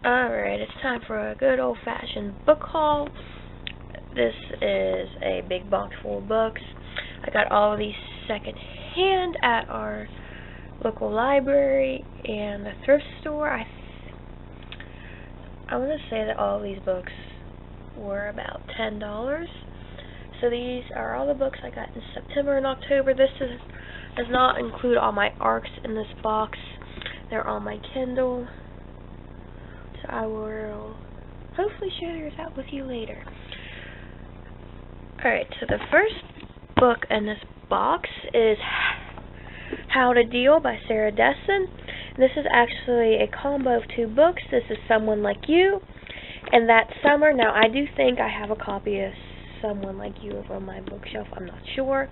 Alright, it's time for a good old-fashioned book haul. This is a big box full of books. I got all of these second-hand at our local library and the thrift store. I want to say that all of these books were about $10. So these are all the books I got in September and October. This does not include all my ARCs in this box. They're on my Kindle. So I will hopefully share yours out with you later. Alright, so the first book in this box is How to Deal by Sarah Dessen. This is actually a combo of two books. This is Someone Like You and That Summer. Now, I do think I have a copy of Someone Like You over on my bookshelf. I'm not sure.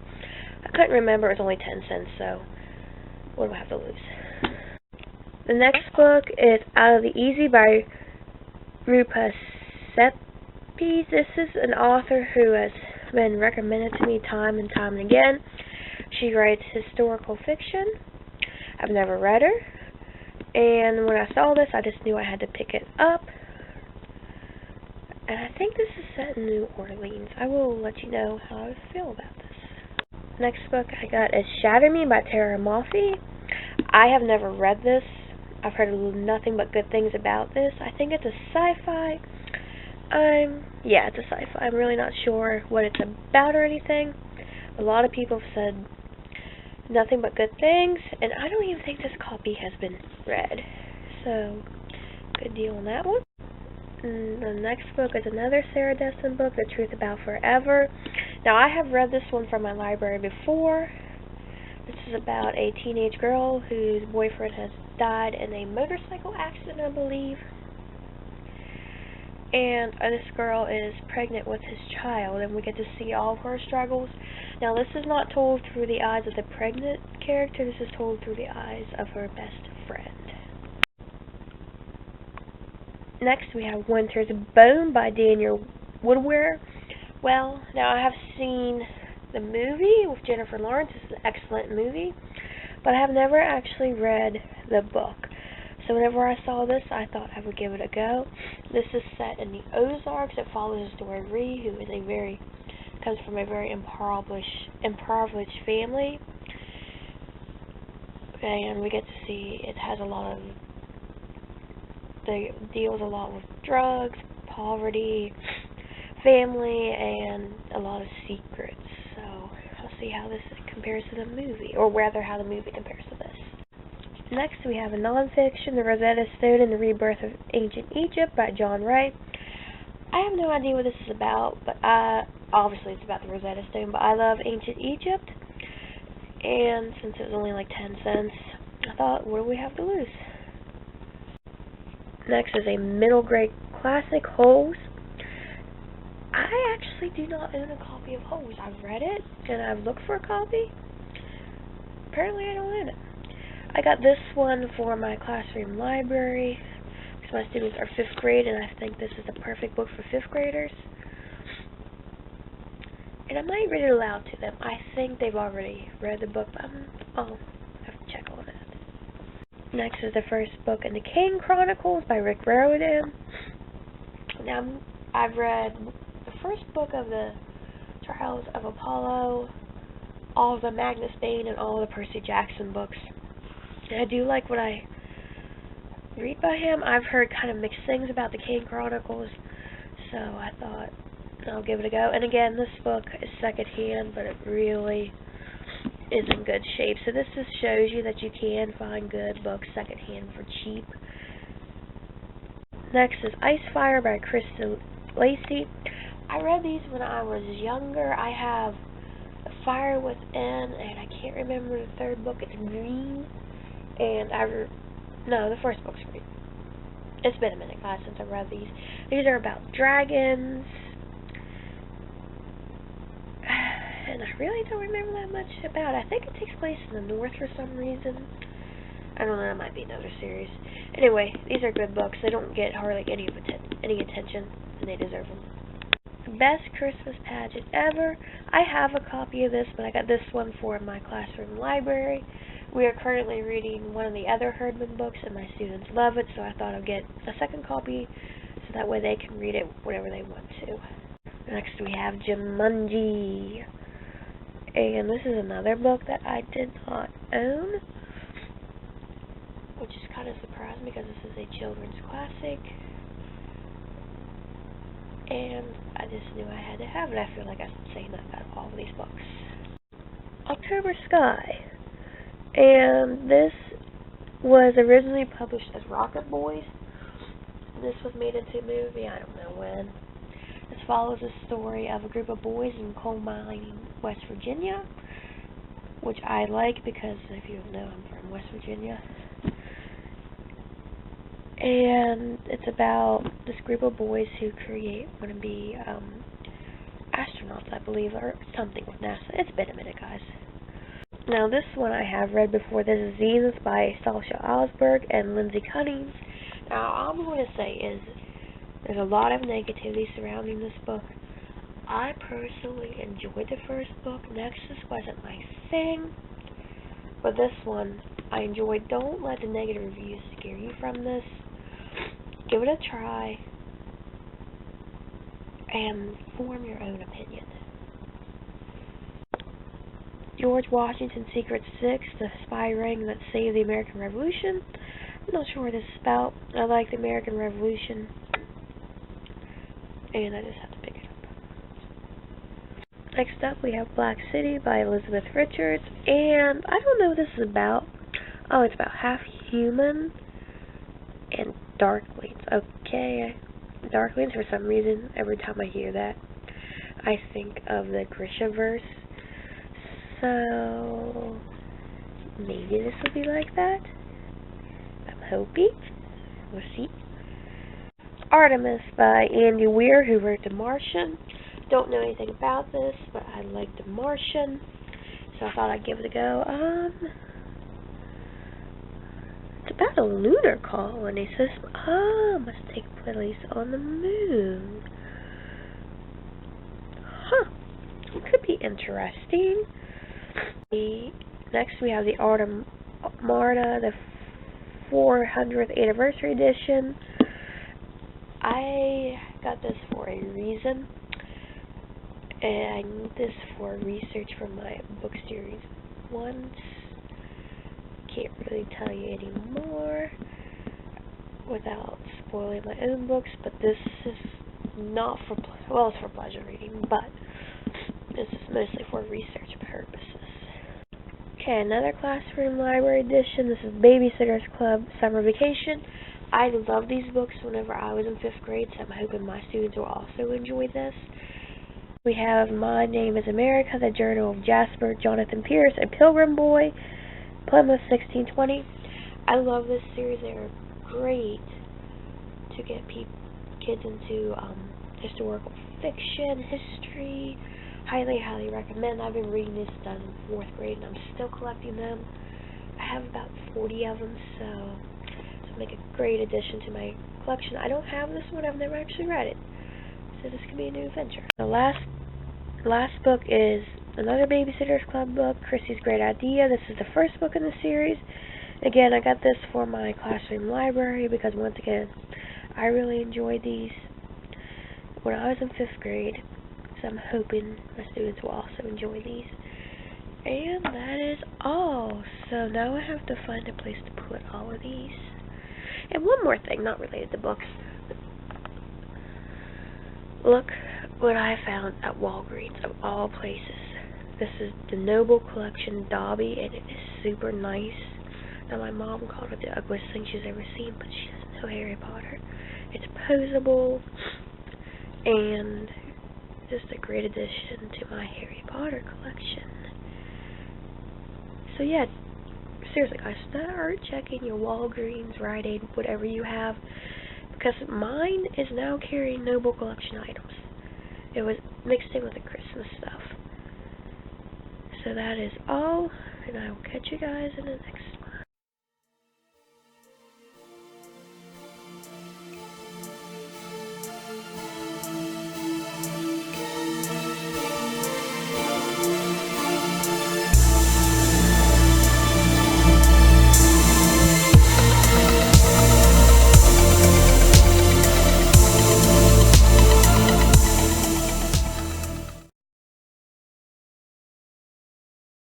I couldn't remember. It was only 10 cents, so what do I have to lose? The next book is Out of the Easy by Rupa Seppi. This is an author who has been recommended to me time and time and again. She writes historical fiction. I've never read her, and when I saw this, I just knew I had to pick it up. And I think this is set in New Orleans. I will let you know how I feel about this. Next book I got is Shatter Me by Tara Maffei. I have never read this. I've heard nothing but good things about this. I think it's a sci-fi. Yeah, it's a sci-fi. I'm really not sure what it's about or anything. A lot of people have said nothing but good things, and I don't even think this copy has been read. So, good deal on that one. And the next book is another Sarah Dessen book, The Truth About Forever. Now, I have read this one from my library before. This is about a teenage girl whose boyfriend has died in a motorcycle accident, I believe. And this girl is pregnant with his child, and we get to see all of her struggles. Now, this is not told through the eyes of the pregnant character. This is told through the eyes of her best friend. Next, we have Winter's Bone by Daniel Woodward. Well, now I have seen the movie with Jennifer Lawrence. It's an excellent movie, but I have never actually read the book. So whenever I saw this, I thought I would give it a go. This is set in the Ozarks. It follows Dory, who is comes from a very impoverished family, and we get to see it has deals a lot with drugs, poverty, family, and a lot of secrets. So I'll see how this compares to the movie, or rather how the movie compares to this. Next, we have a nonfiction, The Rosetta Stone and the Rebirth of Ancient Egypt by John Wright. I have no idea what this is about, but obviously it's about the Rosetta Stone, but I love Ancient Egypt, and since it was only like 10 cents, I thought, what do we have to lose? Next is a middle grade classic, Holes. I actually do not own a copy of Holes. I've read it, and I've looked for a copy. Apparently I don't own it. I got this one for my classroom library because my students are 5th grade, and I think this is the perfect book for 5th graders. And I might read it aloud to them. I think they've already read the book, but I'll have to check on it. Next is the first book in the King Chronicles by Rick Riordan. Now, I've read the first book of the Trials of Apollo, all of the Magnus Bane, and all of the Percy Jackson books. And I do like what I read by him. I've heard kind of mixed things about the King Chronicles, so I thought I'll give it a go. And again, this book is secondhand, but it really is in good shape. So this just shows you that you can find good books secondhand for cheap. Next is Ice Fire by Krista Lacey. I read these when I was younger. I have The Fire Within, and I can't remember the third book. It's green. And no, the first book's green. It's been a minute, guys, since I read these. These are about dragons. And I really don't remember that much about it. I think it takes place in the north for some reason. I don't know, it might be another series. Anyway, these are good books. They don't get hardly any attention, and they deserve them. The Best Christmas Pageant Ever. I have a copy of this, but I got this one for my classroom library. We are currently reading one of the other Herdman books, and my students love it, so I thought I'd get a second copy, so that way they can read it whenever they want to. Next we have Jumanji, and this is another book that I did not own, which is kind of surprising because this is a children's classic, and I just knew I had to have it. I feel like I'm saying that about all of these books. October Sky, and this was originally published as Rocket Boys. This was made into a movie, I don't know when. This follows the story of a group of boys in coal mining, West Virginia, which I like because, if you know, I'm from West Virginia. And it's about this group of boys who want to be astronauts, I believe, or something with NASA. It's been a minute, guys. Now, this one I have read before. This is Zenith by Sasha Osberg and Lindsay Cummings. Now, all I'm going to say is there's a lot of negativity surrounding this book. I personally enjoyed the first book. Nexus wasn't my thing, but this one I enjoyed. Don't let the negative reviews scare you from this. Give it a try and form your own opinion. George Washington's Secret 6, the spy ring that saved the American Revolution. I'm not sure what this is about. I like the American Revolution, and I just have to pick it up. Next up, we have Black City by Elizabeth Richards, and I don't know what this is about. Oh, it's about half human and Darklings. Okay, Darklings, for some reason, every time I hear that, I think of the Grishaverse. So, maybe this will be like that. I'm hoping. We'll see. Artemis by Andy Weir, who wrote The Martian. Don't know anything about this, but I like The Martian, so I thought I'd give it a go. It's about a lunar colony. It says, must take place on the moon. Huh. It could be interesting. Next we have the Armada, the 400th anniversary edition. I got this for a reason, and I need this for research for my book series once. Can't really tell you any more without spoiling my own books, but this is not for, well, it's for pleasure reading, but this is mostly for research purposes. Okay, another classroom library edition. This is Babysitter's Club Summer Vacation. I loved these books whenever I was in 5th grade, so I'm hoping my students will also enjoy this. We have My Name is America, The Journal of Jasper Jonathan Pierce, A Pilgrim Boy, Plymouth 1620. I love this series. They're great to get kids into historical fiction, history. Highly, highly recommend. I've been reading this since I was in 4th grade, and I'm still collecting them. I have about 40 of them, so make a great addition to my collection. I don't have this one. I've never actually read it, so this could be a new adventure. The last book is another Babysitter's Club book, Chrissy's Great Idea. This is the first book in the series. Again, I got this for my classroom library because, once again, I really enjoyed these when I was in 5th grade, so I'm hoping my students will also enjoy these. And that is all. So now I have to find a place to put all of these. And one more thing, not related to books. Look what I found at Walgreens, of all places. This is the Noble Collection Dobby, and it is super nice. Now, my mom called it the ugliest thing she's ever seen, but she doesn't know Harry Potter. It's posable, and just a great addition to my Harry Potter collection. So yeah, seriously guys, start checking your Walgreens, Rite Aid, whatever you have, because mine is now carrying Noble Collection items. It was mixed in with the Christmas stuff. So that is all, and I will catch you guys in the next